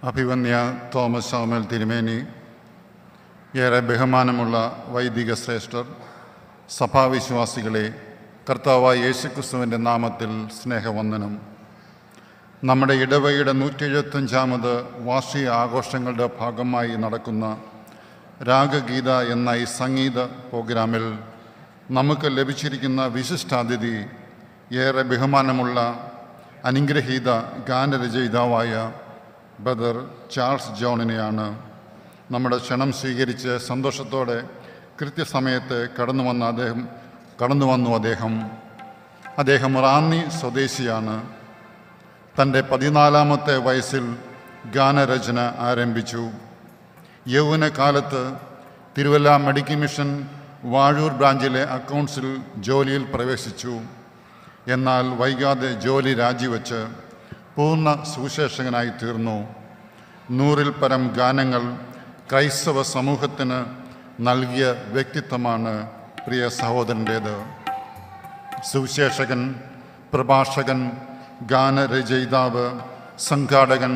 അഭിവന്യ Thomas Samuel തിരുമേനി, ഏറെ ബഹുമാനമുള്ള വൈദിക ശ്രേഷ്ഠർ, സഭാവിശ്വാസികളെ, കർത്താവായ യേശുക്രിസ്തുവിൻ്റെ നാമത്തിൽ സ്നേഹവന്ദനം. നമ്മുടെ ഇടവകയുടെ 175ാമത് വാർഷിക ആഘോഷങ്ങളുടെ ഭാഗമായി നടക്കുന്ന രാഗഗീത എന്ന ഈ സംഗീത പ്രോഗ്രാമിൽ നമുക്ക് ലഭിച്ചിരിക്കുന്ന വിശിഷ്ടാതിഥി ഏറെ ബഹുമാനമുള്ള അനുഗ്രഹീത ഗാനരചയിതാവായ ബ്രദർ ചാൾസ് ജോണിനെയാണ്. നമ്മുടെ ക്ഷണം സ്വീകരിച്ച് സന്തോഷത്തോടെ കൃത്യസമയത്ത് കടന്നു വന്നു. അദ്ദേഹം റാന്നി സ്വദേശിയാണ്. തൻ്റെ 14ാമത്തെ വയസ്സിൽ ഗാനരചന ആരംഭിച്ചു. യൗവനകാലത്ത് തിരുവല്ല മെഡിക്കൽ മിഷൻ വാഴൂർ ബ്രാഞ്ചിലെ അക്കൗണ്ട്സിൽ ജോലിയിൽ പ്രവേശിച്ചു. എന്നാൽ വൈകാതെ ജോലി രാജിവെച്ച് പൂർണ്ണ സുവിശേഷകനായി തീർന്നു. 100-ൽ പരം ഗാനങ്ങൾ ക്രൈസ്തവ സമൂഹത്തിന് നൽകിയ വ്യക്തിത്വമാണ് പ്രിയ സഹോദരൻ്റേത്. സുവിശേഷകൻ, പ്രഭാഷകൻ, ഗാനരചയിതാവ്, സംഘാടകൻ,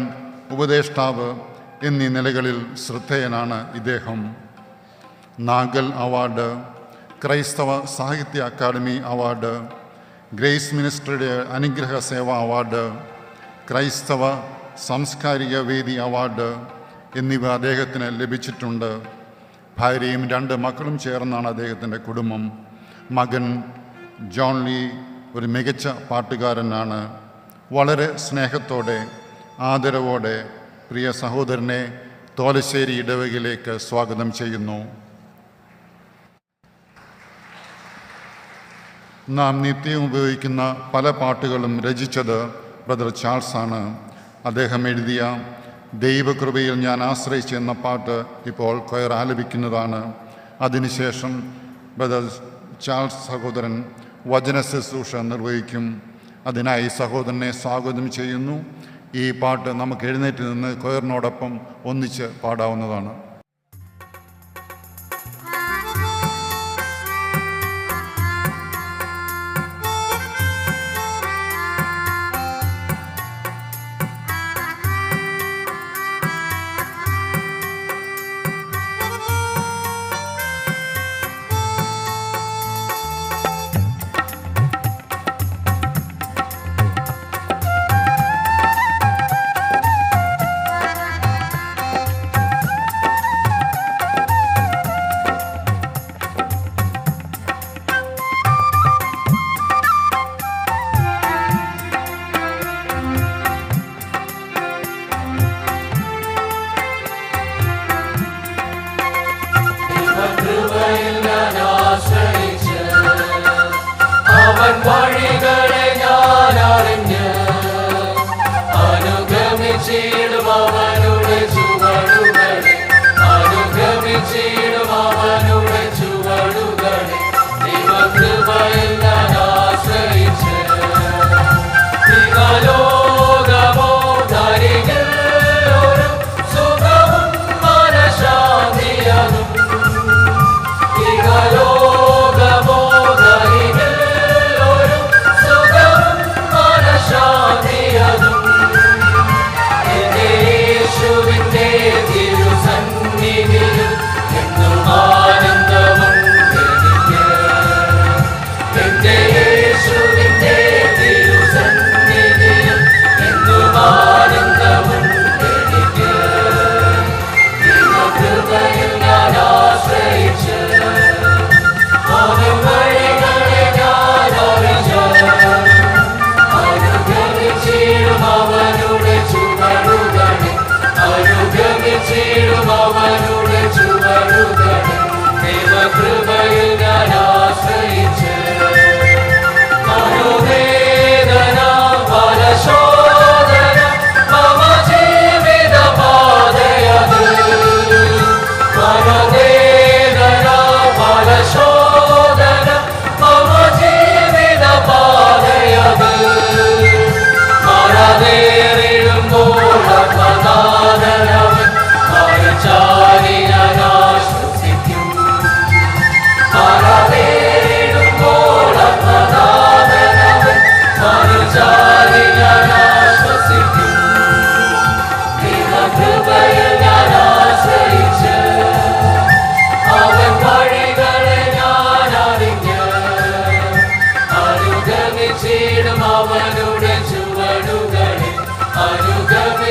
ഉപദേഷ്ടാവ് എന്നീ നിലകളിൽ ശ്രദ്ധേയനാണ് ഇദ്ദേഹം. നാഗൽ അവാർഡ്, ക്രൈസ്തവ സാഹിത്യ അക്കാദമി അവാർഡ്, ഗ്രേസ് മിനിസ്ട്രിയുടെ അനുഗ്രഹ സേവാ അവാർഡ്, ക്രൈസ്തവ സാംസ്കാരിക വേദി അവാർഡ് എന്നിവ അദ്ദേഹത്തിന് ലഭിച്ചിട്ടുണ്ട്. ഭാര്യയും 2 മക്കളും ചേർന്നാണ് അദ്ദേഹത്തിൻ്റെ കുടുംബം. മകൻ ജോൺ ലീ ഒരു മികച്ച പാട്ടുകാരനാണ്. വളരെ സ്നേഹത്തോടെ, ആദരവോടെ പ്രിയ സഹോദരനെ തോലശ്ശേരി ഇടവകയിലേക്ക് സ്വാഗതം ചെയ്യുന്നു. നാം നിത്യം ഉപയോഗിക്കുന്ന പല പാട്ടുകളും രചിച്ചത് ബ്രദർ ചാൾസാണ്. അദ്ദേഹം എഴുതിയ ദൈവകൃപയിൽ ഞാൻ ആശ്രയിച്ചു എന്ന പാട്ട് ഇപ്പോൾ കൊയർ ആലപിക്കുന്നതാണ്. അതിനുശേഷം ബ്രദർ ചാൾസ് സഹോദരൻ വചന ശുശ്രൂഷ നിർവഹിക്കും. അതിനായി സഹോദരനെ സ്വാഗതം ചെയ്യുന്നു. ഈ പാട്ട് നമുക്ക് എഴുന്നേറ്റ് നിന്ന് കൊയറിനോടൊപ്പം ഒന്നിച്ച് പാടാവുന്നതാണ്. ോ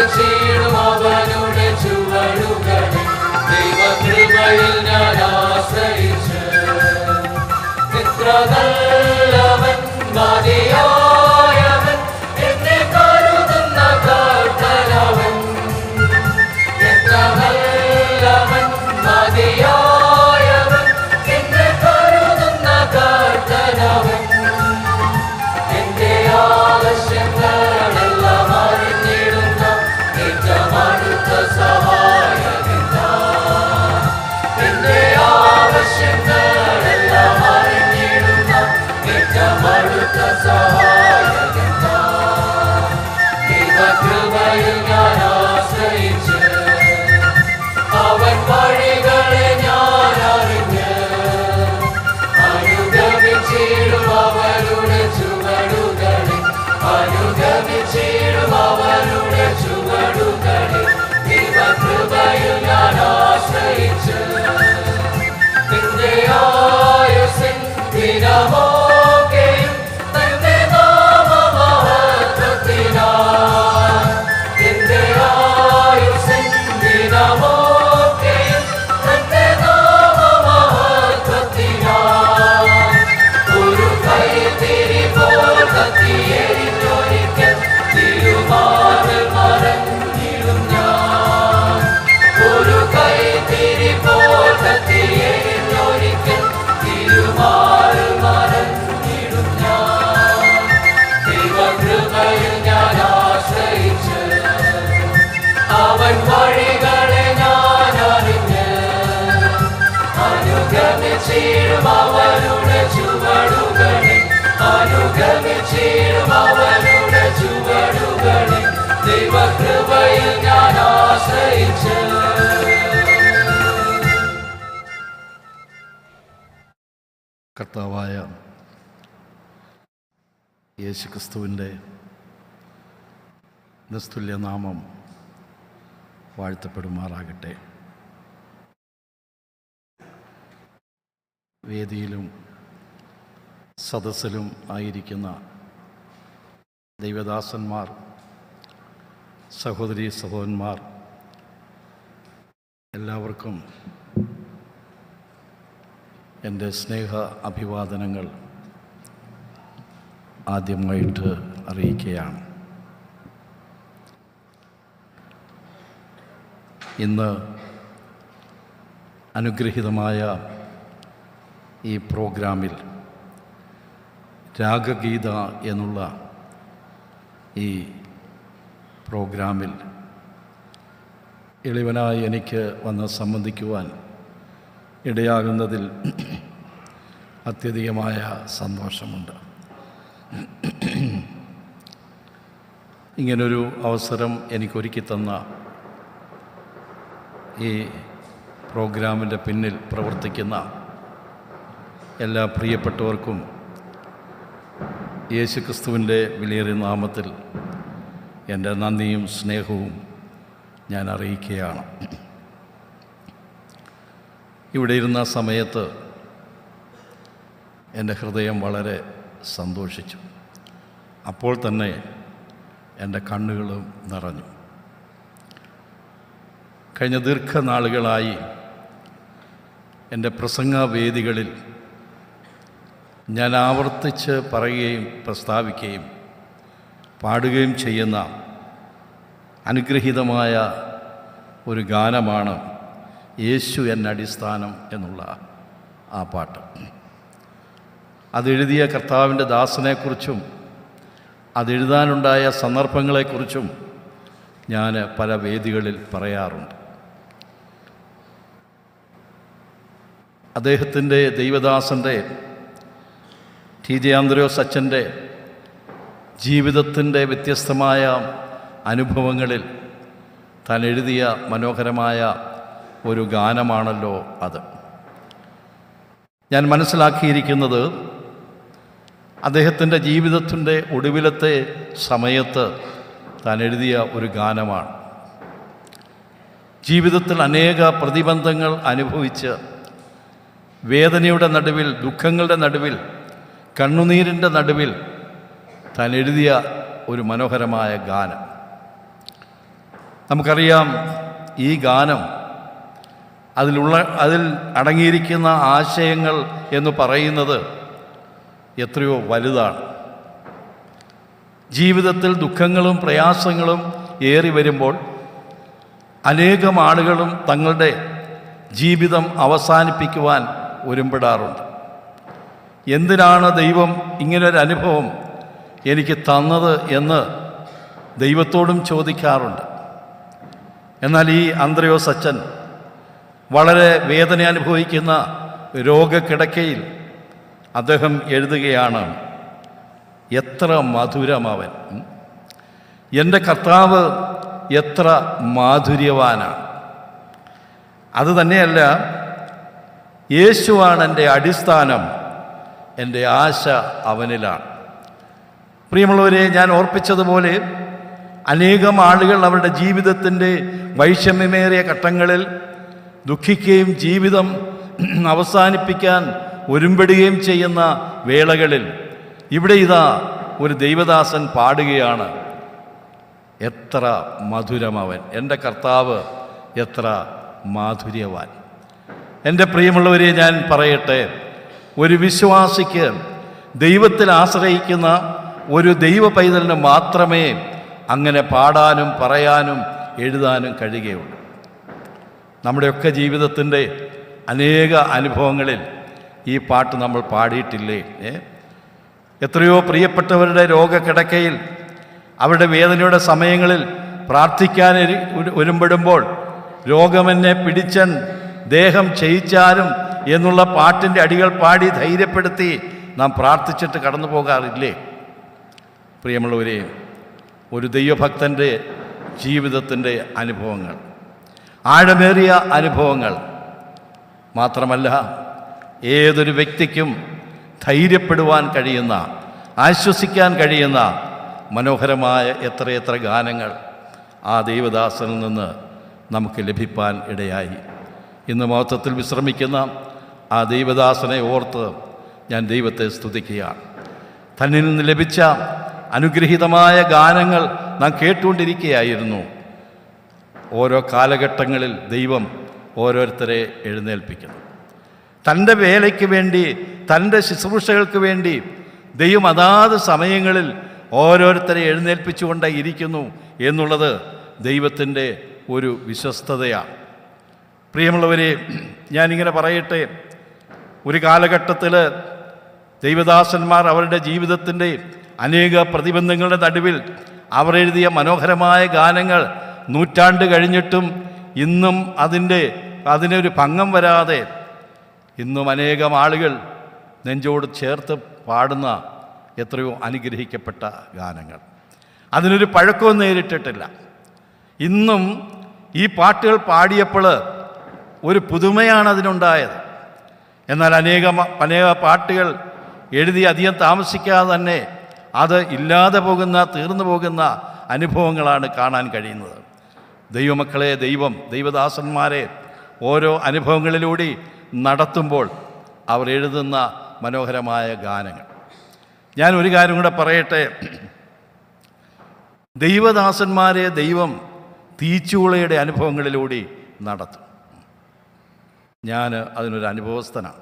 അനുഗമിച്ചിടും അവനുടെ ചുവടുകളെ ദൈവകൃപയിൽ ഞാൻ ആശ്രയിച്ച് എത്ര നല്ലവൻ മതിയായവൻ എന്നെ കരുതുന്ന കർത്തനവൻ എത്ര നല്ലവൻ മതിയായവൻ എന്നെ കരുതുന്ന കർത്തനവൻ എന്റെ ആവശ്യങ്ങളെല്ലാം അറിഞ്ഞിടുന്ന ഏറ്റവും അടുത്ത സഹായകൻ എന്റെ ആവശ്യങ്ങളെല്ലാം അറിഞ്ഞിടുന്ന ഏറ്റവും അടുത്ത സഹായകൻ ദൈവകൃപയിൽ ഞാൻ ആശ്രയിച്ച് അവൻ വഴികളെ ഞാൻ അറിഞ്ഞ് അനുഗമിച്ചിടും അവരുടെ ചുവടുകളെ അനുഗമിച്ചിടും അവരുടെ ചുവടുകളെ ദൈവകൃപയിൽ ഞാൻ ആശ്രയിച്ച് നിന്റെ ആയുസ്സിൻ ദിനമൊക്കെയും തന്റെ നാമമഹത്വത്തിനായി നിന്റെ ആയുസ്സിൻ ദിനമൊക്കെയും തന്റെ നാമമഹത്വത്തിനായി ഒരു കൈത്തിരി പോൽ കത്തിയെരിഞ്ഞൊരിക്കൽ തിരുമാറിൽ മറഞ്ഞിടും ഞാൻ ഒരു കൈത്തിരി പോൽ കത്തിയെരിഞ്ഞൊരിക്കൽ തിരുമാറിൽ മറഞ്ഞിടും ഞാൻ ദൈവകൃപയിൽ ഞാൻ ആശ്രയിച്ച് അവൻ വഴികളെ ഞാൻ അറിഞ്ഞ് അനുഗമിച്ചിടും അവരുടെ ചുവടുകളെ അനുഗമിച്ചിടും അവരുടെ ചുവടുകളെ ദൈവകൃപയിൽ ഞാൻ ആശ്രയിച്ച് കർത്താവായ യേശുക്രിസ്തുവിൻ്റെ നിസ്തുല്യനാമം വാഴ്ത്തപ്പെടുമാറാകട്ടെ. വേദിയിലും സദസ്സിലും ആയിരിക്കുന്ന ദൈവദാസന്മാർ, സഹോദരീ സഹോദരന്മാർ, എല്ലാവർക്കും എൻ്റെ സ്നേഹ അഭിവാദനങ്ങൾ ആദ്യമായിട്ട് അറിയിക്കുകയാണ്. ഇന്ന് അനുഗ്രഹീതമായ ഈ പ്രോഗ്രാമിൽ രാഗഗീത എന്നുള്ള ഈ പ്രോഗ്രാമിൽ എളിവനായി എനിക്ക് വന്ന് സംബന്ധിക്കുവാൻ ഇടയാകുന്നതിൽ അത്യധികമായ സന്തോഷമുണ്ട്. ഇങ്ങനൊരു അവസരം എനിക്കൊരുക്കി തന്ന ഈ പ്രോഗ്രാമിൻ്റെ പിന്നിൽ പ്രവർത്തിക്കുന്ന എല്ലാ പ്രിയപ്പെട്ടവർക്കും യേശുക്രിസ്തുവിൻ്റെ വിലയേറിയ നാമത്തിൽ എൻ്റെ നന്ദിയും സ്നേഹവും ഞാൻ അറിയിക്കുകയാണ്. ഇവിടെ ഇരുന്ന സമയത്ത് എൻ്റെ ഹൃദയം വളരെ സന്തോഷിച്ചു. അപ്പോൾ തന്നെ എൻ്റെ കണ്ണുകളും നിറഞ്ഞു. കഴിഞ്ഞ ദീർഘനാളുകളായി എൻ്റെ പ്രസംഗവേദികളിൽ ഞാൻ ആവർത്തിച്ച് പറയുകയും പ്രസ്താവിക്കുകയും പാടുകയും ചെയ്യുന്ന അനുഗ്രഹീതമായ ഒരു ഗാനമാണ് യേശു എന്നടിസ്ഥാനം എന്നുള്ള ആ പാട്ട്. അതെഴുതിയ കർത്താവിൻ്റെ ദാസനെക്കുറിച്ചും അതെഴുതാനുണ്ടായ സന്ദർഭങ്ങളെക്കുറിച്ചും ഞാൻ പല വേദികളിൽ പറയാറുണ്ട്. അദ്ദേഹത്തിൻ്റെ ദൈവദാസൻ്റെ ടി ജെ ആന്ത്രോസ് അച്ഛൻ്റെ ജീവിതത്തിൻ്റെ വ്യത്യസ്തമായ അനുഭവങ്ങളിൽ താൻ എഴുതിയ മനോഹരമായ ഒരു ഗാനമാണല്ലോ അത്. ഞാൻ മനസ്സിലാക്കിയിരിക്കുന്നത് അദ്ദേഹത്തിൻ്റെ ജീവിതത്തിൻ്റെ ഒടുവിലത്തെ സമയത്ത് താൻ എഴുതിയ ഒരു ഗാനമാണ്. ജീവിതത്തിൽ അനേക പ്രതിബന്ധങ്ങൾ അനുഭവിച്ച് വേദനയുടെ നടുവിൽ, ദുഃഖങ്ങളുടെ നടുവിൽ, കണ്ണുനീരിൻ്റെ നടുവിൽ താൻ എഴുതിയ ഒരു മനോഹരമായ ഗാനം. നമുക്കറിയാം ഈ ഗാനം അതിൽ അടങ്ങിയിരിക്കുന്ന ആശയങ്ങൾ എന്ന് പറയുന്നത് എത്രയോ വലുതാണ്. ജീവിതത്തിൽ ദുഃഖങ്ങളും പ്രയാസങ്ങളും ഏറി വരുമ്പോൾ അനേകം ആളുകളും തങ്ങളുടെ ജീവിതം അവസാനിപ്പിക്കുവാൻ ഒരുമ്പെടാറുണ്ട്. എന്തിനാണ് ദൈവം ഇങ്ങനൊരു അനുഭവം എനിക്ക് തന്നത് എന്ന് ദൈവത്തോടും ചോദിക്കാറുണ്ട്. എന്നാൽ ഈ അന്ത്രയോസ് അച്ഛൻ വളരെ വേദന അനുഭവിക്കുന്ന രോഗക്കിടക്കയിൽ അദ്ദേഹം എഴുതുകയാണ്, എത്ര മധുരമവൻ, എൻ്റെ കർത്താവ് എത്ര മാധുര്യവാനാണ്. അതുതന്നെയല്ല, യേശുവാണ് എൻ്റെ അടിസ്ഥാനം, എൻ്റെ ആശ അവനിലാണ്. പ്രിയമുള്ളവരെ, ഞാൻ ഓർപ്പിച്ചതുപോലെ അനേകം ആളുകൾ അവരുടെ ജീവിതത്തിൻ്റെ വൈഷമ്യമേറിയ ഘട്ടങ്ങളിൽ ദുഃഖിക്കുകയും ജീവിതം അവസാനിപ്പിക്കാൻ ഒരുമ്പെടുകയും ചെയ്യുന്ന വേളകളിൽ ഇവിടെ ഇതാ ഒരു ദൈവദാസൻ പാടുകയാണ്, എത്ര മധുരമവൻ, എൻ്റെ കർത്താവ് എത്ര മാധുര്യവാൻ. എൻ്റെ പ്രിയമുള്ളവരെ, ഞാൻ പറയട്ടെ, ഒരു വിശ്വാസിക്ക് ദൈവത്തിൽ ആശ്രയിക്കുന്ന ഒരു ദൈവ പൈതലിന് മാത്രമേ അങ്ങനെ പാടാനും പറയാനും എഴുതാനും കഴിയുകയുള്ളൂ. നമ്മുടെയൊക്കെ ജീവിതത്തിൻ്റെ അനേക അനുഭവങ്ങളിൽ ഈ പാട്ട് നമ്മൾ പാടിയിട്ടില്ലേ? എത്രയോ പ്രിയപ്പെട്ടവരുടെ രോഗക്കിടക്കയിൽ അവരുടെ വേദനയുടെ സമയങ്ങളിൽ പ്രാർത്ഥിക്കാൻ ഒരുമ്പെടുമ്പോൾ രോഗമെന്നെ പിടിച്ചൻ ദേഹം ക്ഷയിച്ചാലും എന്നുള്ള പാട്ടിൻ്റെ അടികൾ പാടി ധൈര്യപ്പെടുത്തി നാം പ്രാർത്ഥിച്ചിട്ട് കടന്നു പോകാറില്ലേ? പ്രിയമുള്ളവരെ, ഒരു ദൈവഭക്തൻ്റെ ജീവിതത്തിൻ്റെ അനുഭവങ്ങൾ, ആഴമേറിയ അനുഭവങ്ങൾ മാത്രമല്ല, ഏതൊരു വ്യക്തിക്കും ധൈര്യപ്പെടുവാൻ കഴിയുന്ന, ആശ്വസിക്കാൻ കഴിയുന്ന മനോഹരമായ എത്രയെത്ര ഗാനങ്ങൾ ആ ദൈവദാസനിൽ നിന്ന് നമുക്ക് ലഭിപ്പാൻ ഇടയായി. ഇന്ന് മഹത്വത്തിൽ വിശ്രമിക്കുന്ന ആ ദൈവദാസനെ ഓർത്ത് ഞാൻ ദൈവത്തെ സ്തുതിക്കുകയാണ്. തന്നിൽ നിന്ന് ലഭിച്ച അനുഗ്രഹീതമായ ഗാനങ്ങൾ നാം കേട്ടുകൊണ്ടിരിക്കുകയായിരുന്നു. ഓരോ കാലഘട്ടങ്ങളിൽ ദൈവം ഓരോരുത്തരെ എഴുന്നേൽപ്പിക്കുന്നു. തൻ്റെ വേലയ്ക്ക് വേണ്ടി, തൻ്റെ ശുശ്രൂഷകൾക്ക് വേണ്ടി ദൈവം അതാത് സമയങ്ങളിൽ ഓരോരുത്തരെ എഴുന്നേൽപ്പിച്ചുകൊണ്ട് ഇരിക്കുന്നു എന്നുള്ളത് ദൈവത്തിൻ്റെ ഒരു വിശ്വസ്തതയാണ്. പ്രിയമുള്ളവരെ, ഞാനിങ്ങനെ പറയട്ടെ, ഒരു കാലഘട്ടത്തിൽ ദൈവദാസന്മാർ അവരുടെ ജീവിതത്തിൻ്റെ അനേക പ്രതിബന്ധങ്ങളുടെ നടുവിൽ അവർ എഴുതിയ മനോഹരമായ ഗാനങ്ങൾ നൂറ്റാണ്ട് കഴിഞ്ഞിട്ടും ഇന്നും അതിനൊരു ഭംഗം വരാതെ ഇന്നും അനേകം ആളുകൾ നെഞ്ചോട് ചേർത്ത് പാടുന്ന എത്രയോ അനുഗ്രഹിക്കപ്പെട്ട ഗാനങ്ങൾ. അതിനൊരു പഴക്കവും നേരിട്ടിട്ടില്ല. ഇന്നും ഈ പാട്ടുകൾ പാടിയപ്പോൾ ഒരു പുതുമയാണ് അതിനുണ്ടായത്. എന്നാൽ അനേക പാട്ടുകൾ എഴുതി അധികം താമസിക്കാതെ തന്നെ അത് ഇല്ലാതെ പോകുന്ന, തീർന്നു പോകുന്ന അനുഭവങ്ങളാണ് കാണാൻ കഴിയുന്നത്. ദൈവമക്കളെ, ദൈവദാസന്മാരെ ഓരോ അനുഭവങ്ങളിലൂടെ നടത്തുമ്പോൾ അവർ എഴുതുന്ന മനോഹരമായ ഗാനങ്ങൾ. ഞാൻ ഒരു കാര്യം കൂടെ പറയട്ടെ, ദൈവദാസന്മാരെ ദൈവം തീച്ചൂളയുടെ അനുഭവങ്ങളിലൂടെ നടത്തും. ഞാൻ അതിനൊരു അനുഭവസ്ഥനാണ്.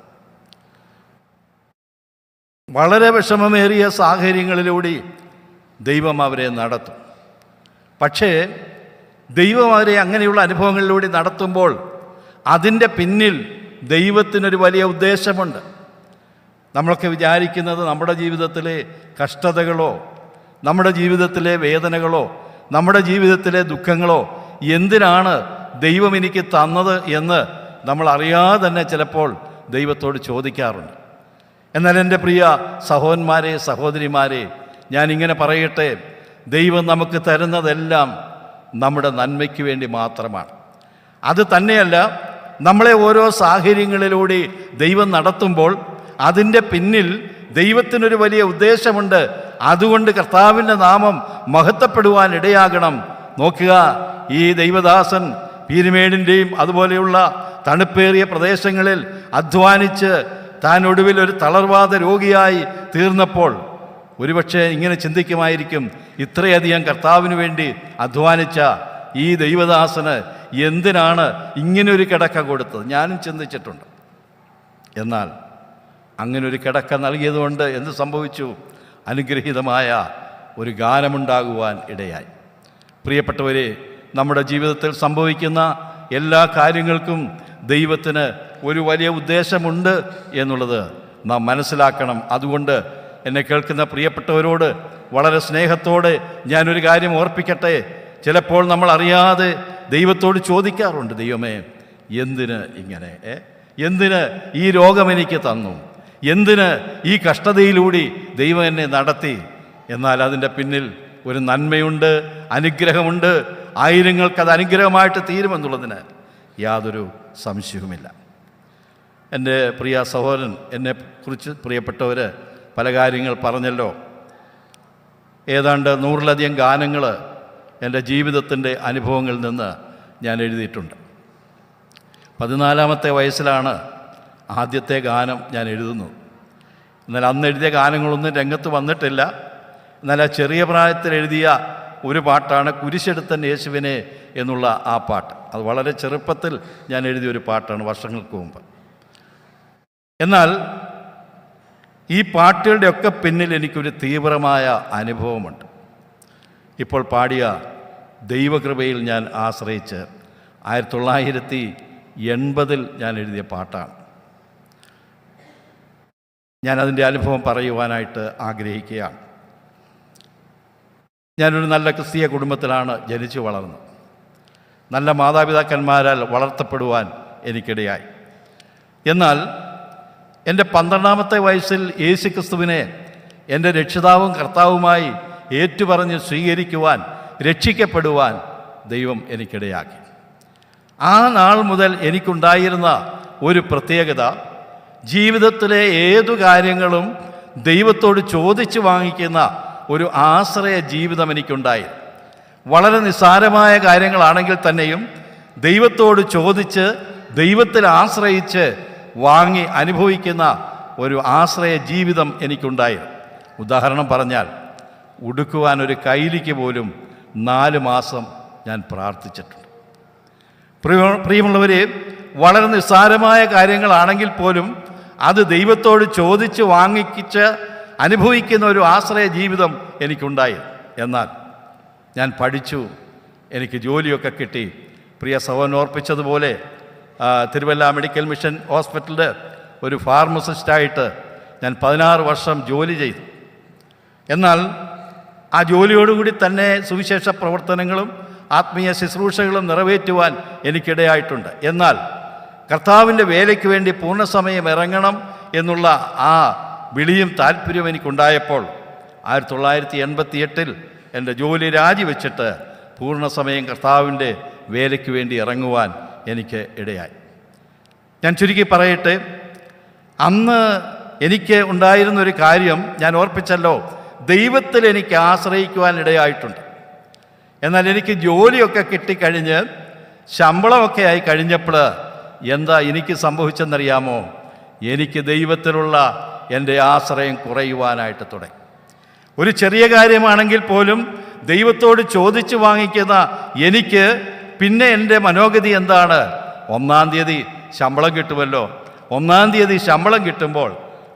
വളരെ വിഷമമേറിയ സാഹചര്യങ്ങളിലൂടെ ദൈവം അവരെ നടത്തും. പക്ഷേ ദൈവം അവരെ അങ്ങനെയുള്ള അനുഭവങ്ങളിലൂടെ നടത്തുമ്പോൾ അതിൻ്റെ പിന്നിൽ ദൈവത്തിനൊരു വലിയ ഉദ്ദേശമുണ്ട്. നമ്മളൊക്കെ വിചാരിക്കുന്നത് നമ്മുടെ ജീവിതത്തിലെ കഷ്ടതകളോ, നമ്മുടെ ജീവിതത്തിലെ വേദനകളോ, നമ്മുടെ ജീവിതത്തിലെ ദുഃഖങ്ങളോ എന്തിനാണ് ദൈവം എനിക്ക് തന്നത് എന്ന് നമ്മൾ അറിയാതെ തന്നെ ചിലപ്പോൾ ദൈവത്തോട് ചോദിക്കാറുണ്ട്. എന്നാൽ എൻ്റെ പ്രിയ സഹോദരന്മാരെ, സഹോദരിമാരെ, ഞാനിങ്ങനെ പറയട്ടെ, ദൈവം നമുക്ക് തരുന്നതെല്ലാം നമ്മുടെ നന്മയ്ക്ക് വേണ്ടി മാത്രമാണ്. അത് തന്നെയല്ല, നമ്മളെ ഓരോ സാഹചര്യങ്ങളിലൂടെ ദൈവം നടത്തുമ്പോൾ അതിൻ്റെ പിന്നിൽ ദൈവത്തിനൊരു വലിയ ഉദ്ദേശമുണ്ട്. അതുകൊണ്ട് കർത്താവിൻ്റെ നാമം മഹത്വപ്പെടുവാൻ ഇടയാകണം. നോക്കുക, ഈ ദൈവദാസൻ പീരുമേടിൻ്റെയും അതുപോലെയുള്ള തണുപ്പേറിയ പ്രദേശങ്ങളിൽ അധ്വാനിച്ച് താൻ ഒടുവിൽ ഒരു തളർവാദ രോഗിയായി തീർന്നപ്പോൾ ഒരുപക്ഷെ ഇങ്ങനെ ചിന്തിക്കുമായിരിക്കും, ഇത്രയധികം കർത്താവിന് വേണ്ടി അധ്വാനിച്ച ഈ ദൈവദാസന് എന്തിനാണ് ഇങ്ങനൊരു കിടക്ക കൊടുത്തത്? ഞാനും ചിന്തിച്ചിട്ടുണ്ട്. എന്നാൽ അങ്ങനൊരു കിടക്ക നൽകിയതുകൊണ്ട് എന്ത് സംഭവിച്ചു? അനുഗ്രഹീതമായ ഒരു ഗാനമുണ്ടാകുവാൻ ഇടയായി. പ്രിയപ്പെട്ടവരെ, നമ്മുടെ ജീവിതത്തിൽ സംഭവിക്കുന്ന എല്ലാ കാര്യങ്ങൾക്കും ദൈവത്തിന് ഒരു വലിയ ഉദ്ദേശമുണ്ട് എന്നുള്ളത് നാം മനസ്സിലാക്കണം. അതുകൊണ്ട് എന്നെ കേൾക്കുന്ന പ്രിയപ്പെട്ടവരോട് വളരെ സ്നേഹത്തോടെ ഞാനൊരു കാര്യം ഓർപ്പിക്കട്ടെ. ചിലപ്പോൾ നമ്മൾ അറിയാതെ ദൈവത്തോട് ചോദിക്കാറുണ്ട്, ദൈവമേ എന്തിന് ഇങ്ങനെ? എന്തിന് ഈ രോഗം എനിക്ക് തന്നു? എന്തിന് ഈ കഷ്ടതയിലൂടെ ദൈവം എന്നെ നടത്തി? എന്നാൽ അതിൻ്റെ പിന്നിൽ ഒരു നന്മയുണ്ട്, അനുഗ്രഹമുണ്ട്. ആയിരങ്ങൾക്കത് അനുഗ്രഹമായിട്ട് തീരുമെന്നുള്ളതിന് യാതൊരു സംശയവുമില്ല. എൻ്റെ പ്രിയ സഹോദരൻ എന്നെക്കുറിച്ച് പ്രിയപ്പെട്ടവർ പല കാര്യങ്ങൾ പറഞ്ഞല്ലോ. ഏതാണ്ട് 100-ലധികം ഗാനങ്ങൾ എൻ്റെ ജീവിതത്തിൻ്റെ അനുഭവങ്ങളിൽ നിന്ന് ഞാൻ എഴുതിയിട്ടുണ്ട്. 14-ാമത്തെ വയസ്സിലാണ് ആദ്യത്തെ ഗാനം ഞാൻ എഴുതുന്നത്. എന്നാൽ അന്ന് എഴുതിയ ഗാനങ്ങളൊന്നും രംഗത്ത് വന്നിട്ടില്ല. എന്നാൽ ആ ചെറിയ പ്രായത്തിൽ എഴുതിയ ഒരു പാട്ടാണ് കുരിശെടുത്തൻ യേശുവിനെ എന്നുള്ള ആ പാട്ട്. അത് വളരെ ചെറുപ്പത്തിൽ ഞാൻ എഴുതിയൊരു പാട്ടാണ്, വർഷങ്ങൾക്ക് മുമ്പ്. എന്നാൽ ഈ പാട്ടുകളുടെയൊക്കെ പിന്നിൽ എനിക്കൊരു തീവ്രമായ അനുഭവമുണ്ട്. ഇപ്പോൾ പാടിയ ദൈവകൃപയിൽ ഞാൻ ആശ്രയിച്ച് 1980 ഞാൻ എഴുതിയ പാട്ടാണ്. ഞാനതിൻ്റെ അനുഭവം പറയുവാനായിട്ട് ആഗ്രഹിക്കുകയാണ്. ഞാനൊരു നല്ല ക്രിസ്തീയ കുടുംബത്തിലാണ് ജനിച്ചു വളർന്നത്. നല്ല മാതാപിതാക്കന്മാരാൽ വളർത്തപ്പെടുവാൻ എനിക്കിടയായി. എന്നാൽ എൻ്റെ 12-ാമത്തെ വയസ്സിൽ യേശു ക്രിസ്തുവിനെ എൻ്റെ രക്ഷിതാവും കർത്താവുമായി ഏറ്റുപറഞ്ഞ് സ്വീകരിക്കുവാൻ, രക്ഷിക്കപ്പെടുവാൻ ദൈവം എനിക്കിടയാക്കി. ആ നാൾ മുതൽ എനിക്കുണ്ടായിരുന്ന ഒരു പ്രത്യേകത, ജീവിതത്തിലെ ഏതു കാര്യങ്ങളും ദൈവത്തോട് ചോദിച്ച് വാങ്ങിക്കുന്ന ഒരു ആശ്രയ ജീവിതം എനിക്കുണ്ടായി. വളരെ നിസ്സാരമായ കാര്യങ്ങളാണെങ്കിൽ തന്നെയും ദൈവത്തോട് ചോദിച്ച് ദൈവത്തിൽ ആശ്രയിച്ച് വാങ്ങി അനുഭവിക്കുന്ന ഒരു ആശ്രയ ജീവിതം എനിക്കുണ്ടായി. ഉദാഹരണം പറഞ്ഞാൽ, ഉടുക്കുവാൻ ഒരു കൈലിക്ക് പോലും 4 മാസം ഞാൻ പ്രാർത്ഥിച്ചിട്ടുണ്ട്. പ്രിയമുള്ളവരെ, വളരെ നിസ്സാരമായ കാര്യങ്ങളാണെങ്കിൽ പോലും അത് ദൈവത്തോട് ചോദിച്ച് വാങ്ങിച്ച് അനുഭവിക്കുന്ന ഒരു ആശ്രയ ജീവിതം എനിക്കുണ്ടായി. എന്നാൽ ഞാൻ പഠിച്ചു, എനിക്ക് ജോലിയൊക്കെ കിട്ടി. പ്രിയ സഹോദരൻ ഓർപ്പിച്ചതുപോലെ തിരുവല്ല മെഡിക്കൽ മിഷൻ ഹോസ്പിറ്റലിൽ ഒരു ഫാർമസിസ്റ്റായിട്ട് ഞാൻ 16 വർഷം ജോലി ചെയ്തു. എന്നാൽ ആ ജോലിയോടുകൂടി തന്നെ സുവിശേഷ പ്രവർത്തനങ്ങളും ആത്മീയ ശുശ്രൂഷകളും നിറവേറ്റുവാൻ എനിക്കിടയായിട്ടുണ്ട്. എന്നാൽ കർത്താവിൻ്റെ വേലയ്ക്ക് വേണ്ടി പൂർണ്ണസമയം ഇറങ്ങണം എന്നുള്ള ആ വിളിയും താല്പര്യവും എനിക്കുണ്ടായപ്പോൾ 1988 എൻ്റെ ജോലി രാജിവെച്ചിട്ട് പൂർണ്ണസമയം കർത്താവിൻ്റെ വേലയ്ക്ക് വേണ്ടി ഇറങ്ങുവാൻ എനിക്ക് ഇടയായി. ഞാൻ ചുരുക്കി പറയട്ടെ, അന്ന് എനിക്ക് ഉണ്ടായിരുന്നൊരു കാര്യം ഞാൻ ഓർപ്പിച്ചല്ലോ, ദൈവത്തിൽ എനിക്ക് ആശ്രയിക്കുവാൻ ഇടയായിട്ടുണ്ട്. എന്നാൽ എനിക്ക് ജോലിയൊക്കെ കിട്ടിക്കഴിഞ്ഞ് ശമ്പളമൊക്കെ ആയി കഴിഞ്ഞപ്പോൾ എന്താ എനിക്ക് സംഭവിച്ചെന്നറിയാമോ? എനിക്ക് ദൈവത്തിലുള്ള എൻ്റെ ആശ്രയം കുറയുവാനായിട്ട് തുടങ്ങി. ഒരു ചെറിയ കാര്യമാണെങ്കിൽ പോലും ദൈവത്തോട് ചോദിച്ച് വാങ്ങിക്കുന്ന എനിക്ക് പിന്നെ എൻ്റെ മനോഗതി എന്താണ്? 1-ാം തീയതി ശമ്പളം കിട്ടുമല്ലോ, 1-ാം തീയതി ശമ്പളം കിട്ടുമ്പോൾ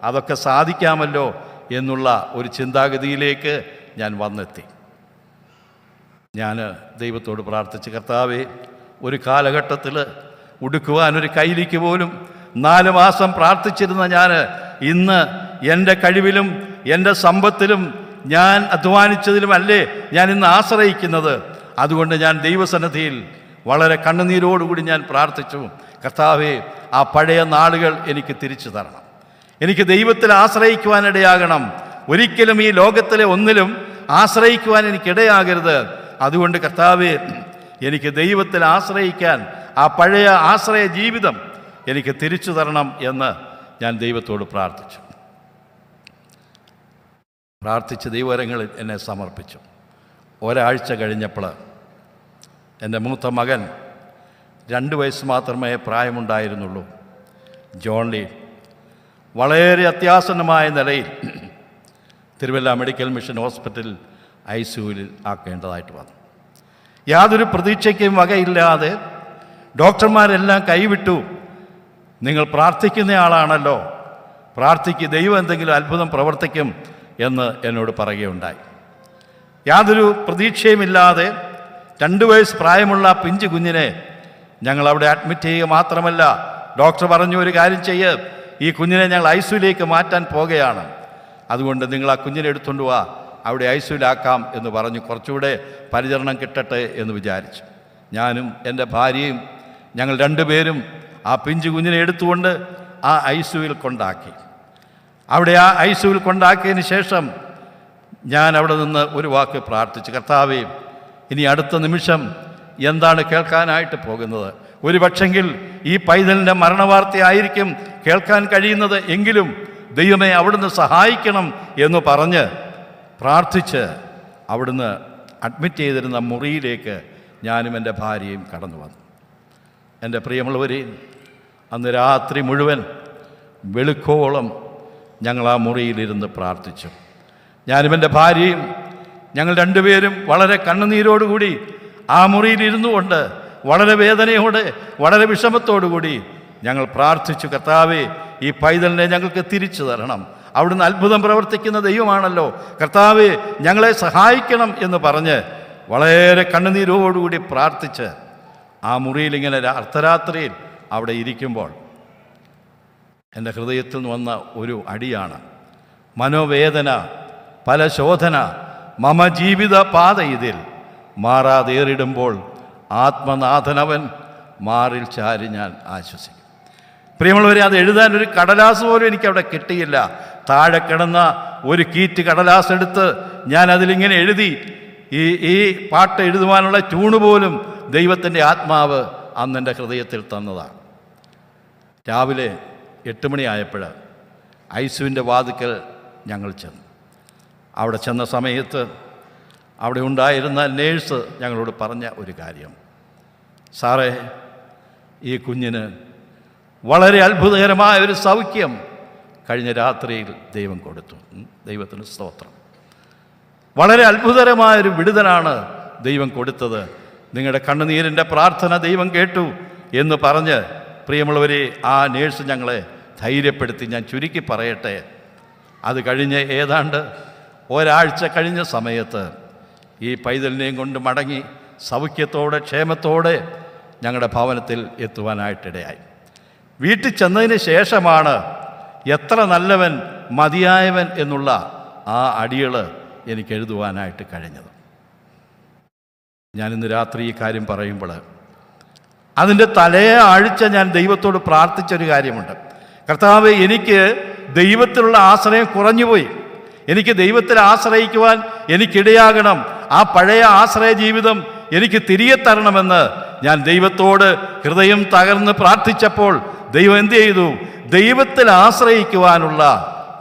അതൊക്കെ സാധിക്കാമല്ലോ എന്നുള്ള ഒരു ചിന്താഗതിയിലേക്ക് ഞാൻ വന്നെത്തി. ഞാൻ ദൈവത്തോട് പ്രാർത്ഥിച്ച്, കർത്താവേ, ഒരു കാലഘട്ടത്തിൽ ഉടുക്കുവാനൊരു കൈലിക്ക് പോലും 4 മാസം പ്രാർത്ഥിച്ചിരുന്ന ഞാൻ ഇന്ന് എൻ്റെ കഴിവിലും എൻ്റെ സമ്പത്തിലും ഞാൻ അധ്വാനിച്ചതിലുമല്ലേ ഞാൻ ഇന്ന് ആശ്രയിക്കുന്നത്. അതുകൊണ്ട് ഞാൻ ദൈവസന്നിധിയിൽ വളരെ കണ്ണുനീരോടുകൂടി ഞാൻ പ്രാർത്ഥിച്ചു, കർത്താവേ, ആ പഴയ നാളുകൾ എനിക്ക് തിരിച്ചു തരണം. എനിക്ക് ദൈവത്തിൽ ആശ്രയിക്കുവാനിടയാകണം. ഒരിക്കലും ഈ ലോകത്തിലെ ഒന്നിലും ആശ്രയിക്കുവാൻ എനിക്കിടയാകരുത്. അതുകൊണ്ട് കർത്താവേ, എനിക്ക് ദൈവത്തിൽ ആശ്രയിക്കാൻ ആ പഴയ ആശ്രയ ജീവിതം എനിക്ക് തിരിച്ചു തരണം എന്ന് ഞാൻ ദൈവത്തോട് പ്രാർത്ഥിച്ചു. ദൈവകരങ്ങളിൽ എന്നെ സമർപ്പിച്ചു. ഒരാഴ്ച കഴിഞ്ഞപ്പോൾ എൻ്റെ മൂത്ത മകൻ 2 വയസ്സ് മാത്രമേ പ്രായമുണ്ടായിരുന്നുള്ളൂ, ജോൺ ലീ, വളരെ അത്യാസന്നമായ നിലയിൽ തിരുവല്ല മെഡിക്കൽ മിഷൻ ഹോസ്പിറ്റലിൽ ICUവിൽ ആക്കേണ്ടതായിട്ട് വന്നു. യാതൊരു പ്രതീക്ഷയ്ക്കും വകയില്ലാതെ ഡോക്ടർമാരെല്ലാം കൈവിട്ടു. നിങ്ങൾ പ്രാർത്ഥിക്കുന്നയാളാണല്ലോ, ദൈവം എന്തെങ്കിലും അത്ഭുതം പ്രവർത്തിക്കും എന്ന് എന്നോട് പറയുകയുണ്ടായി. യാതൊരു പ്രതീക്ഷയുമില്ലാതെ 2 വയസ്സ് പ്രായമുള്ള പിഞ്ചു കുഞ്ഞിനെ ഞങ്ങളവിടെ അഡ്മിറ്റ് ചെയ്യുക മാത്രമല്ല, ഡോക്ടർ പറഞ്ഞു, ഒരു കാര്യം ചെയ്യ്, ഈ കുഞ്ഞിനെ ഞങ്ങൾ ഐസിയുലേക്ക് മാറ്റാൻ പോകുകയാണ്, അതുകൊണ്ട് നിങ്ങൾ ആ കുഞ്ഞിനെ എടുത്തുകൊണ്ട് പോവാ, അവിടെ ഐസിയുലാക്കാം എന്ന് പറഞ്ഞു. കുറച്ചുകൂടെ പരിചരണം കിട്ടട്ടെ എന്ന് വിചാരിച്ചു. ഞാനും എൻ്റെ ഭാര്യയും ഞങ്ങൾ 2 പേരും ആ പിഞ്ചു കുഞ്ഞിനെ എടുത്തുകൊണ്ട് ആ ഐസിയുവിൽ കൊണ്ടാക്കി. അവിടെ ആ ഐസിയുവിൽ കൊണ്ടാക്കിയതിന് ശേഷം ഞാൻ അവിടെ നിന്ന് ഒരു വാക്ക് പ്രാർത്ഥിച്ചു, കർത്താവേ, ഇനി അടുത്ത നിമിഷം എന്താണ് കേൾക്കാനായിട്ട് പോകുന്നത്? ഒരു പക്ഷെങ്കിൽ ഈ പൈതലിൻ്റെ മരണവാർത്തയായിരിക്കും കേൾക്കാൻ കഴിയുന്നത്, എങ്കിലും ദൈവമേ അവിടുന്ന് സഹായിക്കണം എന്ന് പറഞ്ഞ് പ്രാർത്ഥിച്ച് അവിടുന്ന് അഡ്മിറ്റ് ചെയ്തിരുന്ന മുറിയിലേക്ക് ഞാനും എൻ്റെ ഭാര്യയും കടന്നു വന്നു. എൻ്റെ പ്രിയമുള്ളവരെ, അന്ന് രാത്രി മുഴുവൻ വെളുക്കോളം ഞങ്ങൾ ആ മുറിയിലിരുന്ന് പ്രാർത്ഥിച്ചു. ഞാനും എൻ്റെ ഭാര്യയും ഞങ്ങൾ 2 പേരും വളരെ കണ്ണുനീരോടുകൂടി ആ മുറിയിലിരുന്നു കൊണ്ട് വളരെ വേദനയോടെ വളരെ വിഷമത്തോടുകൂടി ഞങ്ങൾ പ്രാർത്ഥിച്ചു, കർത്താവേ, ഈ പൈതലിനെ ഞങ്ങൾക്ക് തിരിച്ചു തരണം, അവിടുന്ന് അത്ഭുതം പ്രവർത്തിക്കുന്ന ദൈവമാണല്ലോ, കർത്താവേ, ഞങ്ങളെ സഹായിക്കണം എന്ന് പറഞ്ഞ് വളരെ കണ്ണുനീരോടുകൂടി പ്രാർത്ഥിച്ച് ആ മുറിയിൽ ഇങ്ങനെ അർദ്ധരാത്രിയിൽ അവിടെ ഇരിക്കുമ്പോൾ എൻ്റെ ഹൃദയത്തിൽ നിന്ന് വന്ന ഒരു അടിയാണ്, മനോവേദന, പല ശോധന, മമ ജീവിത പാത ഇതിൽ മാറാതേറിടുമ്പോൾ ആത്മനാഥനവൻ മാറിൽ ചാരി ഞാൻ ആശ്വസിക്കും. പ്രിയമുള്ളവരെ, അത് എഴുതാൻ ഒരു കടലാസ് പോലും എനിക്കവിടെ കിട്ടിയില്ല. താഴെ കിടന്ന ഒരു കീറ്റ് കടലാസ് എടുത്ത് ഞാൻ അതിലിങ്ങനെ എഴുതി. ഈ പാട്ട് എഴുതുവാനുള്ള ട്യൂണ് പോലും ദൈവത്തിൻ്റെ ആത്മാവ് അന്നെൻ്റെ ഹൃദയത്തിൽ തന്നതാണ്. രാവിലെ 8 മണിയായപ്പോൾ ഐസിയുവിൻ്റെ വാതിക്കൽ ഞങ്ങൾ ചെന്നു. അവിടെ ചെന്ന സമയത്ത് അവിടെ ഉണ്ടായിരുന്ന നേഴ്സ് ഞങ്ങളോട് പറഞ്ഞ ഒരു കാര്യം, സാറേ, ഈ കുഞ്ഞിന് വളരെ അത്ഭുതകരമായ ഒരു സൗഖ്യം കഴിഞ്ഞ രാത്രിയിൽ ദൈവം കൊടുത്തു. ദൈവത്തിന് സ്തോത്രം. വളരെ അത്ഭുതകരമായൊരു വിടുതലാണ് ദൈവം കൊടുത്തത്. നിങ്ങളുടെ കണ്ണുനീരിൻ്റെ പ്രാർത്ഥന ദൈവം കേട്ടു എന്ന് പറഞ്ഞ്, പ്രിയമുള്ളവരെ, ആ നേഴ്സ് ഞങ്ങളെ ധൈര്യപ്പെടുത്തി. ഞാൻ ചുരുക്കി പറയട്ടെ, അത് കഴിഞ്ഞ് ഏതാണ്ട് ഒരാഴ്ച കഴിഞ്ഞ സമയത്ത് ഈ പൈതലിനെയും കൊണ്ട് മടങ്ങി സൗഖ്യത്തോടെ ക്ഷേമത്തോടെ ഞങ്ങളുടെ ഭവനത്തിൽ എത്തുവാനായിട്ടിടയായി. വീട്ടിൽ ചെന്നതിന് ശേഷമാണ് എത്ര നല്ലവൻ മതിയായവൻ എന്നുള്ള ആ അടികൾ എനിക്ക് എഴുതുവാനായിട്ട് കഴിഞ്ഞത്. ഞാനിന്ന് രാത്രി ഈ കാര്യം പറയുമ്പോൾ അതിൻ്റെ തലേ ആഴ്ച ഞാൻ ദൈവത്തോട് പ്രാർത്ഥിച്ചൊരു കാര്യമുണ്ട്. കർത്താവേ, എനിക്ക് ദൈവത്തിലുള്ള ആശ്രയം കുറഞ്ഞുപോയി, എനിക്ക് ദൈവത്തിൽ ആശ്രയിക്കുവാൻ എനിക്കിടയാകണം, ആ പഴയ ആശ്രയ ജീവിതം എനിക്ക് തിരികെ തരണമെന്ന് ഞാൻ ദൈവത്തോട് ഹൃദയം തകർന്ന് പ്രാർത്ഥിച്ചപ്പോൾ ദൈവം എന്ത് ചെയ്തു? ദൈവത്തിൽ ആശ്രയിക്കുവാനുള്ള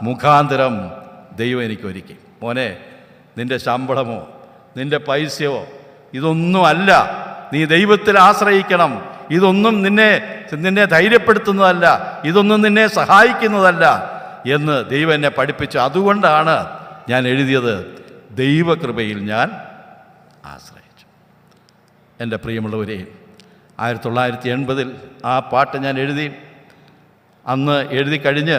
മുഖാന്തരം ദൈവം എനിക്ക് ഒരുക്കി. മോനെ, നിൻ്റെ ശമ്പളമോ നിൻ്റെ പൈസയോ ഇതൊന്നും അല്ല, നീ ദൈവത്തിൽ ആശ്രയിക്കണം. ഇതൊന്നും നിന്നെ ധൈര്യപ്പെടുത്തുന്നതല്ല, ഇതൊന്നും നിന്നെ സഹായിക്കുന്നതല്ല എന്ന് ദൈവം എന്നെ പഠിപ്പിച്ചു. അതുകൊണ്ടാണ് ഞാൻ എഴുതിയത്, ദൈവകൃപയിൽ ഞാൻ ആശ്രയിച്ചു. എൻ്റെ പ്രിയമുള്ളവരെ, 1980 ആ പാട്ട് ഞാൻ എഴുതി. അന്ന് എഴുതി കഴിഞ്ഞ്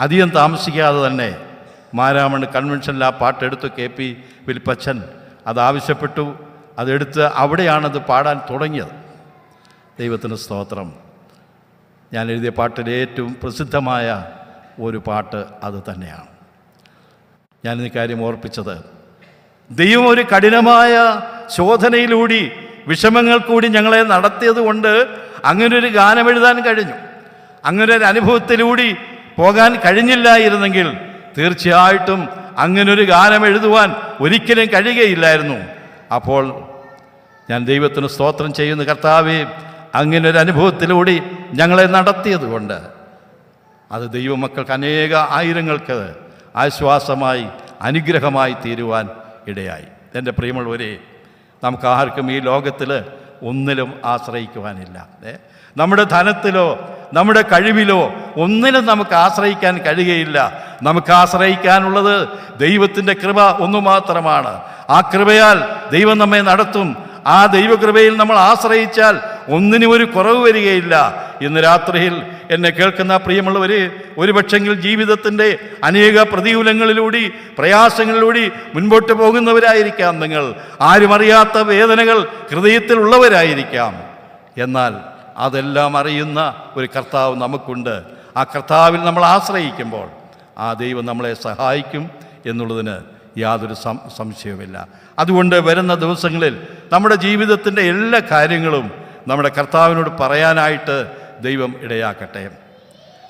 അധികം താമസിക്കാതെ തന്നെ മാരാമൺ കൺവെൻഷനിൽ ആ പാട്ടെടുത്തു. KP വിൽപ്പച്ചൻ അത് ആവശ്യപ്പെട്ടു, അതെടുത്ത് അവിടെയാണത് പാടാൻ തുടങ്ങിയത്. ദൈവത്തിന് സ്തോത്രം. ഞാൻ എഴുതിയ പാട്ടിലെ ഏറ്റവും പ്രസിദ്ധമായ ഒരു പാട്ട് അത് തന്നെയാണ്. ഞാനിത് കാര്യം ഓർപ്പിച്ചത്, ദൈവം ഒരു കഠിനമായ ശോധനയിലൂടി വിഷമങ്ങൾ കൂടി ഞങ്ങളെ നടത്തിയത് കൊണ്ട് അങ്ങനൊരു ഗാനം എഴുതാൻ കഴിഞ്ഞു. അങ്ങനൊരു അനുഭവത്തിലൂടി പോകാൻ കഴിഞ്ഞില്ലായിരുന്നെങ്കിൽ തീർച്ചയായിട്ടും അങ്ങനൊരു ഗാനം എഴുതുവാൻ ഒരിക്കലും കഴിയുകയില്ലായിരുന്നു. അപ്പോൾ ഞാൻ ദൈവത്തിന് സ്തോത്രം ചെയ്യുന്നു. കർത്താവേ, അങ്ങനൊരു അനുഭവത്തിലൂടി ഞങ്ങളെ നടത്തിയത് കൊണ്ട് അത് ദൈവമക്കൾക്ക് അനേക ആയിരങ്ങൾക്ക് ആശ്വാസമായി അനുഗ്രഹമായി തീരുവാൻ ഇടയായി. എൻ്റെ പ്രിയമുള്ളവരെ, നമുക്ക് ആർക്കും ഈ ലോകത്തിൽ ഒന്നിലും ആശ്രയിക്കുവാനില്ല. നമ്മുടെ ധനത്തിലോ നമ്മുടെ കഴിവിലോ ഒന്നിനും നമുക്ക് ആശ്രയിക്കാൻ കഴിയുകയില്ല. നമുക്ക് ആശ്രയിക്കാനുള്ളത് ദൈവത്തിൻ്റെ കൃപ ഒന്നു മാത്രമാണ്. ആ കൃപയാൽ ദൈവം നമ്മെ നടത്തും. ആ ദൈവകൃപയിൽ നമ്മൾ ആശ്രയിച്ചാൽ ഒന്നിനും ഒരു കുറവ് വരികയില്ല. ഇന്ന് രാത്രിയിൽ എന്നെ കേൾക്കുന്ന പ്രിയമുള്ളവർ, ഒരുപക്ഷെങ്കിൽ ജീവിതത്തിൻ്റെ അനേക പ്രതികൂലങ്ങളിലൂടെ പ്രയാസങ്ങളിലൂടെ മുൻപോട്ട് പോകുന്നവരായിരിക്കാം. നിങ്ങൾ ആരും അറിയാത്ത വേദനകൾ ഹൃദയത്തിൽ ഉള്ളവരായിരിക്കാം. എന്നാൽ അതെല്ലാം അറിയുന്ന ഒരു കർത്താവ് നമുക്കുണ്ട്. ആ കർത്താവിൽ നമ്മൾ ആശ്രയിക്കുമ്പോൾ ആ ദൈവം നമ്മളെ സഹായിക്കും എന്നുള്ളതിന് യാതൊരു സംശയവുമില്ല. അതുകൊണ്ട് വരുന്ന ദിവസങ്ങളിൽ നമ്മുടെ ജീവിതത്തിൻ്റെ എല്ലാ കാര്യങ്ങളും നമ്മുടെ കർത്താവിനോട് പറയാനായിട്ട് ദൈവം ഇടയാക്കട്ടെ.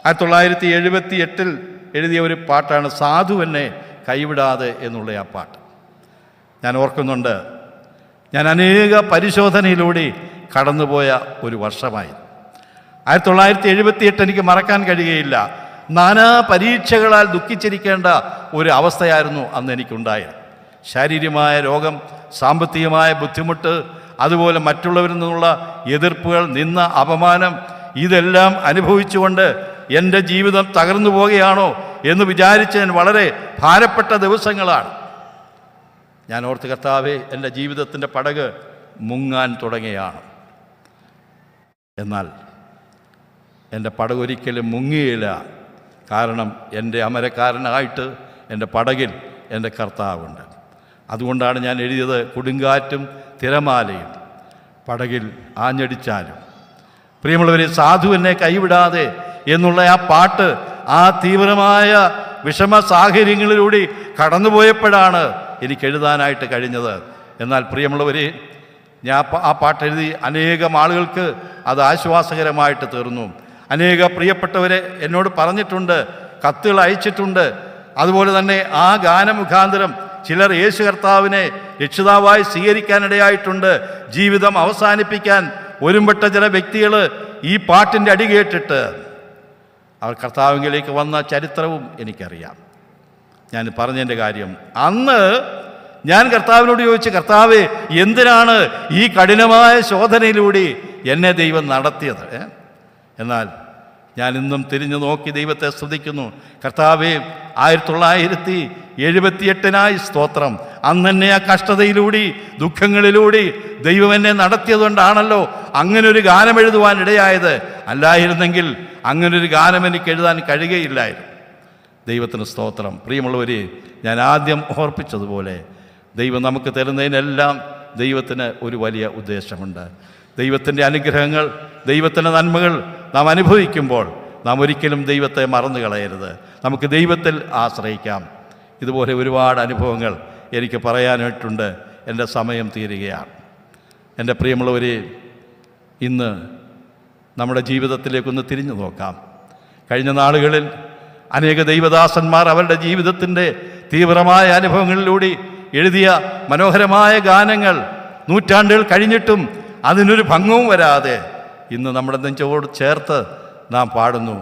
1978 എഴുതിയ ഒരു പാട്ടാണ് സാധു എന്നെ കൈവിടാതെ എന്നുള്ള ആ പാട്ട്. ഞാൻ ഓർക്കുന്നുണ്ട്, ഞാൻ അനേക പരിശോധനയിലൂടെ കടന്നുപോയ ഒരു വർഷമായി. 1978 എനിക്ക് മറക്കാൻ കഴിയുകയില്ല. നാനാ പരീക്ഷകളാൽ ദുഃഖിച്ചിരിക്കേണ്ട ഒരു അവസ്ഥയായിരുന്നു അന്ന് എനിക്കുണ്ടായത്. ശാരീരികമായ രോഗം, സാമ്പത്തികമായ ബുദ്ധിമുട്ട്, അതുപോലെ മറ്റുള്ളവരിൽ നിന്നുള്ള എതിർപ്പുകൾ, നിന്ന അപമാനം, ഇതെല്ലാം അനുഭവിച്ചുകൊണ്ട് എൻ്റെ ജീവിതം തകർന്നു പോകുകയാണോ എന്ന് വിചാരിച്ച് ഞാൻ വളരെ ഭാരപ്പെട്ട ദിവസങ്ങളാണ്. ഞാൻ ഓർത്ത്, കർത്താവേ, എൻ്റെ ജീവിതത്തിൻ്റെ പടക് മുങ്ങാൻ തുടങ്ങുകയാണ്. എന്നാൽ എൻ്റെ പടകൊരിക്കലും മുങ്ങിയില്ല. കാരണം എൻ്റെ അമരക്കാരനായിട്ട് എൻ്റെ പടകിൽ എൻ്റെ കർത്താവുണ്ട്. അതുകൊണ്ടാണ് ഞാൻ എഴുതിയത്, കൊടുങ്കാറ്റും തിരമാലയും പടകിൽ ആഞ്ഞടിച്ചാലും. പ്രിയമുള്ളവരെ, സാധു എന്നെ കൈവിടാതെ എന്നുള്ള ആ പാട്ട് ആ തീവ്രമായ വിഷമ സാഹചര്യങ്ങളിലൂടെ കടന്നുപോയപ്പോഴാണ് എനിക്ക് എഴുതാനായിട്ട് കഴിഞ്ഞത്. എന്നാൽ പ്രിയമുള്ളവരെ, ഞാൻ ആ പാട്ടെഴുതി അനേകം ആളുകൾക്ക് അത് ആശ്വാസകരമായിട്ട് തീർന്നു. അനേക പ്രിയപ്പെട്ടവരെ എന്നോട് പറഞ്ഞിട്ടുണ്ട്, കത്തുകൾ അയച്ചിട്ടുണ്ട്. അതുപോലെ തന്നെ ആ ഗാനമുഖാന്തരം ചിലർ യേശു കർത്താവിനെ രക്ഷിതാവായി സ്വീകരിക്കാനിടയായിട്ടുണ്ട്. ജീവിതം അവസാനിപ്പിക്കാൻ ഒരുമ്പെട്ട ചില വ്യക്തികൾ ഈ പാട്ടിൻ്റെ അടി കേട്ടിട്ട് അവർ കർത്താവിലേക്ക് വന്ന ചരിത്രവും എനിക്കറിയാം. ഞാൻ പറഞ്ഞതിൻ്റെ കാര്യം, അന്ന് ഞാൻ കർത്താവിനോട് ചോദിച്ചു, കർത്താവേ, എന്തിനാണ് ഈ കഠിനമായ ശോധനയിലൂടെ എന്നെ ദൈവം നടത്തിയത്? എന്നാൽ ഞാൻ ഇന്നും തിരിഞ്ഞു നോക്കി ദൈവത്തെ സ്തുതിക്കുന്നു. കർത്താവേ, 1978 സ്തോത്രം. അന്ന് എന്നെ ആ കഷ്ടതയിലൂടെ, ദുഃഖങ്ങളിലൂടെ ദൈവം എന്നെ നടത്തിയതുകൊണ്ടാണല്ലോ അങ്ങനൊരു ഗാനം എഴുതുവാൻ ഇടയായത്. അല്ലായിരുന്നെങ്കിൽ അങ്ങനൊരു ഗാനം എനിക്ക് എഴുതാൻ കഴിയുകയില്ലായിരുന്നു. ദൈവത്തിന് സ്തോത്രം. പ്രിയമുള്ളവരെ, ഞാൻ ആദ്യം ഓർപ്പിച്ചതുപോലെ ദൈവം നമുക്ക് തരുന്നതിനെല്ലാം ദൈവത്തിന് ഒരു വലിയ ഉദ്ദേശമുണ്ട്. ദൈവത്തിൻ്റെ അനുഗ്രഹങ്ങൾ, ദൈവത്തിൻ്റെ നന്മകൾ നാം അനുഭവിക്കുമ്പോൾ നാം ഒരിക്കലും ദൈവത്തെ മറന്നു കളയരുത്. നമുക്ക് ദൈവത്തിൽ ആശ്രയിക്കാം. ഇതുപോലെ ഒരുപാട് അനുഭവങ്ങൾ എനിക്ക് പറയാനായിട്ടുണ്ട്. എൻ്റെ സമയം തീരുകയാണ്. എൻ്റെ പ്രിയമുള്ളവരെ, ഇന്ന് നമ്മുടെ ജീവിതത്തിലേക്കൊന്ന് തിരിഞ്ഞു നോക്കാം. കഴിഞ്ഞ നാളുകളിൽ അനേക ദൈവദാസന്മാർ അവരുടെ ജീവിതത്തിൻ്റെ തീവ്രമായ അനുഭവങ്ങളിലൂടെ എഴുതിയ മനോഹരമായ ഗാനങ്ങൾ നൂറ്റാണ്ടുകൾ കഴിഞ്ഞിട്ടും അതിനൊരു ഭംഗവും വരാതെ ഇന്ന് നമ്മുടെ നെഞ്ചോട് ചേർത്ത് നാം പാടുന്നു.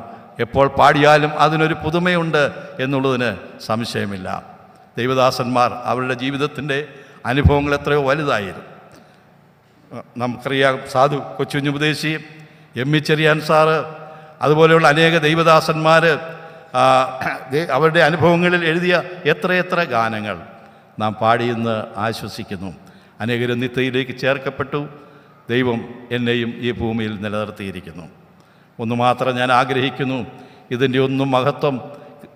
എപ്പോൾ പാടിയാലും അതിനൊരു പുതുമയുണ്ട് എന്നുള്ളതിന് സംശയമില്ല. ദൈവദാസന്മാർ അവരുടെ ജീവിതത്തിൻ്റെ അനുഭവങ്ങൾ എത്രയോ വലുതായിരുന്നു. നമുക്കറിയാം, സാധു കൊച്ചുഞ്ഞുപദേശി, എം ഇ ചെറിയാൻ സാറ്, അതുപോലെയുള്ള അനേക ദൈവദാസന്മാർ അവരുടെ അനുഭവങ്ങളിൽ എഴുതിയ എത്രയെത്ര ഗാനങ്ങൾ നാം പാടിയെന്ന് ആശ്വസിക്കുന്നു. അനേകരും നിത്യയിലേക്ക് ചേർക്കപ്പെട്ടു. ദൈവം എന്നെയും ഈ ഭൂമിയിൽ നിലനിർത്തിയിരിക്കുന്നു. ഒന്ന് മാത്രം ഞാൻ ആഗ്രഹിക്കുന്നു, ഇതിൻ്റെ ഒന്നും മഹത്വം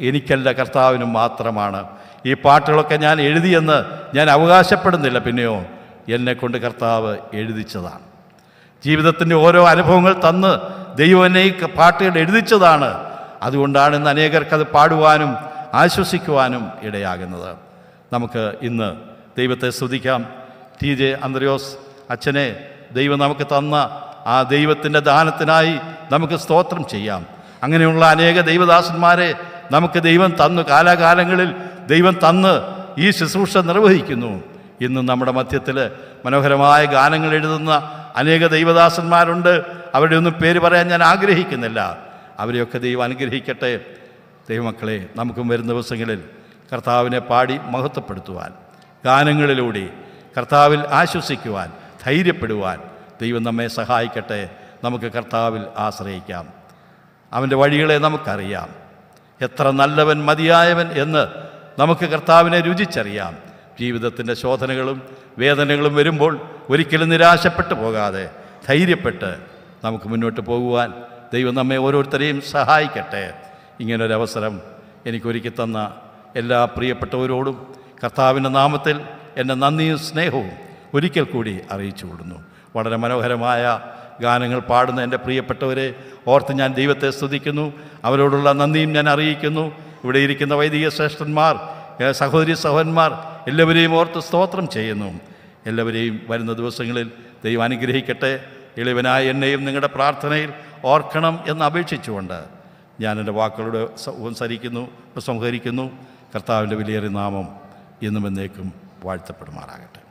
എനിക്കല്ല, കർത്താവിനും മാത്രമാണ്. ഈ പാട്ടുകളൊക്കെ ഞാൻ എഴുതിയെന്ന് ഞാൻ അവകാശപ്പെടുന്നില്ല. പിന്നെയോ എന്നെക്കൊണ്ട് കർത്താവ് എഴുതിച്ചതാണ്. ജീവിതത്തിൻ്റെ ഓരോ അനുഭവങ്ങൾ തന്ന് ദൈവം എന്നെ ഈ പാട്ടുകൾ എഴുതിച്ചതാണ്. അതുകൊണ്ടാണ് ഇന്ന് അനേകർക്കത് പാടുവാനും ആശ്വസിക്കുവാനും ഇടയാകുന്നത്. നമുക്ക് ഇന്ന് ദൈവത്തെ സ്തുതിക്കാം. TJ അന്ത്രയോസ് അച്ഛനെ ദൈവം നമുക്ക് തന്ന ആ ദൈവത്തിൻ്റെ ദാനത്തിനായി നമുക്ക് സ്തോത്രം ചെയ്യാം. അങ്ങനെയുള്ള അനേക ദൈവദാസന്മാരെ നമുക്ക് ദൈവം തന്നു, കാലാകാലങ്ങളിൽ ദൈവം തന്ന് ഈ ശുശ്രൂഷ നിർവഹിക്കുന്നു. ഇന്ന് നമ്മുടെ മധ്യത്തിൽ മനോഹരമായ ഗാനങ്ങൾ എഴുതുന്ന അനേക ദൈവദാസന്മാരുണ്ട്. അവരുടെ ഒന്നും പേര് പറയാൻ ഞാൻ ആഗ്രഹിക്കുന്നില്ല. അവരെയൊക്കെ ദൈവം അനുഗ്രഹിക്കട്ടെ. ദൈവമക്കളെ, നമുക്കും വരുന്ന ദിവസങ്ങളിൽ കർത്താവിനെ പാടി മഹത്വപ്പെടുത്തുവാൻ, ഗാനങ്ങളിലൂടെ കർത്താവിൽ ആശ്വസിക്കുവാൻ, ധൈര്യപ്പെടുവാൻ ദൈവം നമ്മെ സഹായിക്കട്ടെ. നമുക്ക് കർത്താവിൽ ആശ്രയിക്കാം. അവൻ്റെ വഴികളെ നമുക്കറിയാം. എത്ര നല്ലവൻ, മതിയായവൻ എന്ന് നമുക്ക് കർത്താവിനെ രുചിച്ചറിയാം. ജീവിതത്തിൻ്റെ ശോധനകളും വേദനകളും വരുമ്പോൾ ഒരിക്കലും നിരാശപ്പെട്ടു പോകാതെ ധൈര്യപ്പെട്ട് നമുക്ക് മുന്നോട്ട് പോകുവാൻ ദൈവം നമ്മെ ഓരോരുത്തരെയും സഹായിക്കട്ടെ. ഇങ്ങനൊരവസരം എനിക്കൊരുക്കി തന്ന എല്ലാ പ്രിയപ്പെട്ടവരോടും കർത്താവിൻ്റെ നാമത്തിൽ എൻ്റെ നന്ദിയും സ്നേഹവും ഒരിക്കൽ കൂടി അറിയിച്ചു കൊടുക്കുന്നു. വളരെ മനോഹരമായ ഗാനങ്ങൾ പാടുന്ന എൻ്റെ പ്രിയപ്പെട്ടവരെ ഓർത്ത് ഞാൻ ദൈവത്തെ സ്തുതിക്കുന്നു. അവരോടുള്ള നന്ദിയും ഞാൻ അറിയിക്കുന്നു. ഇവിടെ ഇരിക്കുന്ന വൈദിക ശ്രേഷ്ഠന്മാർ, സഹോദരി സഹോദരന്മാർ എല്ലാവരെയും ഓർത്ത് സ്തോത്രം ചെയ്യുന്നു. എല്ലാവരെയും വരുന്ന ദിവസങ്ങളിൽ ദൈവം അനുഗ്രഹിക്കട്ടെ. എളിവനായ എന്നെയും നിങ്ങളുടെ പ്രാർത്ഥനയിൽ ഓർക്കണം എന്ന് അപേക്ഷിച്ചുകൊണ്ട് ഞാൻ എൻ്റെ വാക്കുകളോട് സംഹരിക്കുന്നു. കർത്താവിൻ്റെ വിലയേറിയ നാമം എന്നും എന്നേക്കും വാഴ്ത്തപ്പെടുമാറാകട്ടെ.